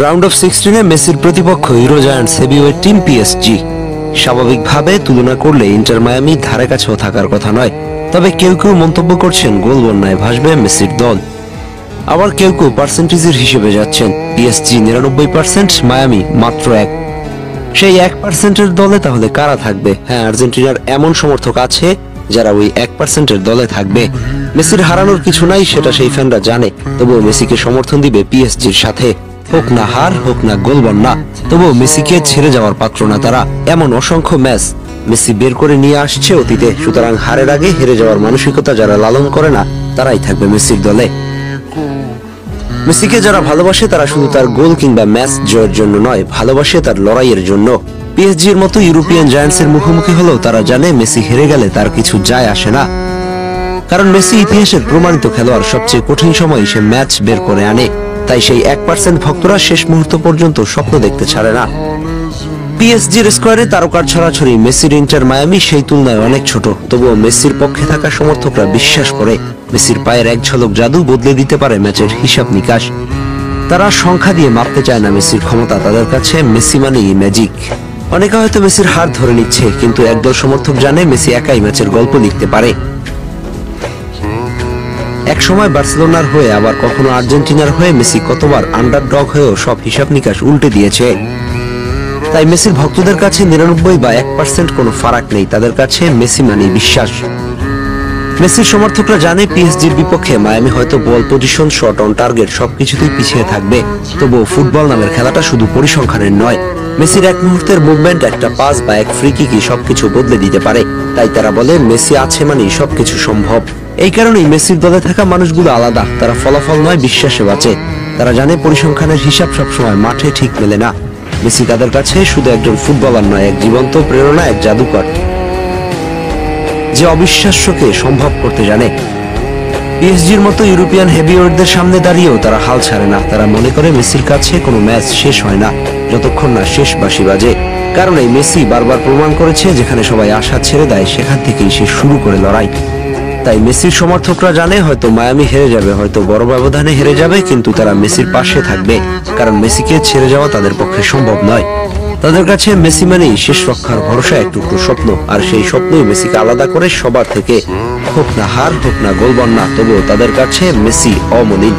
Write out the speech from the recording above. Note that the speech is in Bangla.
রাউন্ড অফ 16-এ মেসির প্রতিপক্ষ euro giants heavyweight team PSG. স্বাভাবিকভাবে তুলনা করলে ইন্টার মায়ামি ধারে কাছেও থাকার কথা নয়। তবে কেউ কেউ মন্তব্য করছেন গোল বন্যায় ভাসবে মেসির দল। আবার কেউ কেউ পার্সেন্টেজের হিসেবে যাচ্ছেন পিএসজি 99%, মায়ামি মাত্র 1। সেই 1%-এর দলে তাহলে কারা থাকবে? হ্যাঁ, আর্জেন্টিনার এমন সমর্থক আছে যারা ওই 1%-এর দলে থাকবে। মেসির হারানোর কিছু নাই, সেটা সেই ফ্যানরা জানে। তবুও মেসিকে সমর্থন দিবে পিএসজির সাথে। হোক না হার, হোক না গোল বন্যা, তবুও মেসিকে ছেড়ে যাওয়ার পাত্র না তারা। এমন অসংখ্য ম্যাচ মেসি বের করে নিয়ে আসছে অতীতে। সুতরাং হারের আগে হেরে যাওয়ার মানসিকতা যারা লালন করে না, তারাই থাকবে মেসির দলে। মেসিকে যারা ভালোবাসে তারা শুধু তার গোল কিংবা ম্যাচ জয়ের জন্য নয়, ভালোবাসে তার লড়াইয়ের জন্য। পিএসজির মতো ইউরোপিয়ান জায়ান্টসের মুখোমুখি হলেও তারা জানে মেসি হেরে গেলে তার কিছু যায় আসে না। কারণ মেসি ইতিহাসের প্রমাণিত খেলোয়াড়, সবচেয়ে কঠিন সময় সে ম্যাচ বের করে আনে। তাই সেই 1% ভক্তরা শেষ মুহূর্ত পর্যন্ত স্বপ্ন দেখতে ছাড়ে না। পিএসজির স্কোয়াডে তারকার ছড়াছড়ি, মেসির ইন্টার মায়ামি সেই তুলনায় অনেক ছোট। তবুও মেসির পক্ষে থাকা সমর্থকরা বিশ্বাস করে মেসির পায়ের এক ঝলক জাদু বদলে দিতে পারে ম্যাচের হিসাব নিকাশ। তারা সংখ্যা দিয়ে মাপতে চায় না মেসির ক্ষমতা, তাদের কাছে মেসি মানেই ম্যাজিক। অনেকে হয়তো মেসির হার ধরে নিচ্ছে, কিন্তু একদল সমর্থক জানে মেসি একাই ম্যাচের গল্প লিখতে পারে। এক সময় বার্সেলোনার হয়ে, আবার কখনো আর্জেন্টিনার হয়ে মেসি কতবার আন্ডারডগ হয়েও সব হিসাব নিকাশ উল্টে দিয়েছে। তাই মেসির ভক্তদের কাছে 99 বা 1% কোনো ফারাক নেই, তাদের কাছে মেসি মানেই বিশ্বাস। মেসির সমর্থকরা জানে পিএসজির বিপক্ষে মায়ামি হয়তো বল পজিশন, শট অন টার্গেট সবকিছুতেই পিছিয়ে থাকবে। তবুও ফুটবল নামের খেলাটা শুধু পরিসংখ্যানের নয়। মেসির এক মুহূর্তের মুভমেন্ট, একটা পাস বা এক ফ্রি কিকই সবকিছু বদলে দিতে পারে। তাই তারা বলে মেসি আছে মানেই সবকিছু সম্ভব। এই কারণেই মেসির দলে থাকা মানুষগুলো আলাদা। তারা ফলাফল নয়, বিশ্বাসে বাঁচে। তারা জানে পরিসংখ্যানের হিসাব সবসময় মাঠে ঠিক মেলে না। মেসি তাদের কাছে শুধু একজন ফুটবলার নয়, এক জীবন্ত প্রেরণা, এক জাদুকর যে অবিশ্বাস্যকে সম্ভব করতে জানে। পিএসজির মতো ইউরোপিয়ান হেভিওয়েটদের সামনে দাঁড়িয়েও তারা হাল ছাড়ে না। তারা মনে করে মেসির কাছে কোনো ম্যাচ শেষ হয় না যতক্ষণ না শেষ বাঁশি বাজে। কারণ এই মেসি বারবার প্রমাণ করেছে যেখানে সবাই আশা ছেড়ে দেয় সেখান থেকেই সে শুরু করে লড়াই। তাই মেসির সমর্থকরা জানে হয়তো মায়ামি হেরে যাবে, হয়তো বড় ব্যবধানে হেরে যাবে, কিন্তু তারা মেসির পাশে থাকবে। কারণ মেসিকে ছেড়ে যাওয়া তাদের পক্ষে সম্ভব নয়। তাদের কাছে মেসি মানেই শেষ রক্ষার ভরসা, এক টুকরো স্বপ্ন। আর সেই স্বপ্নই মেসিকে আলাদা করে সবার থেকে। হোক না হার, হোক না গোল বন্যা, তবুও তাদের কাছে মেসি অমলিন।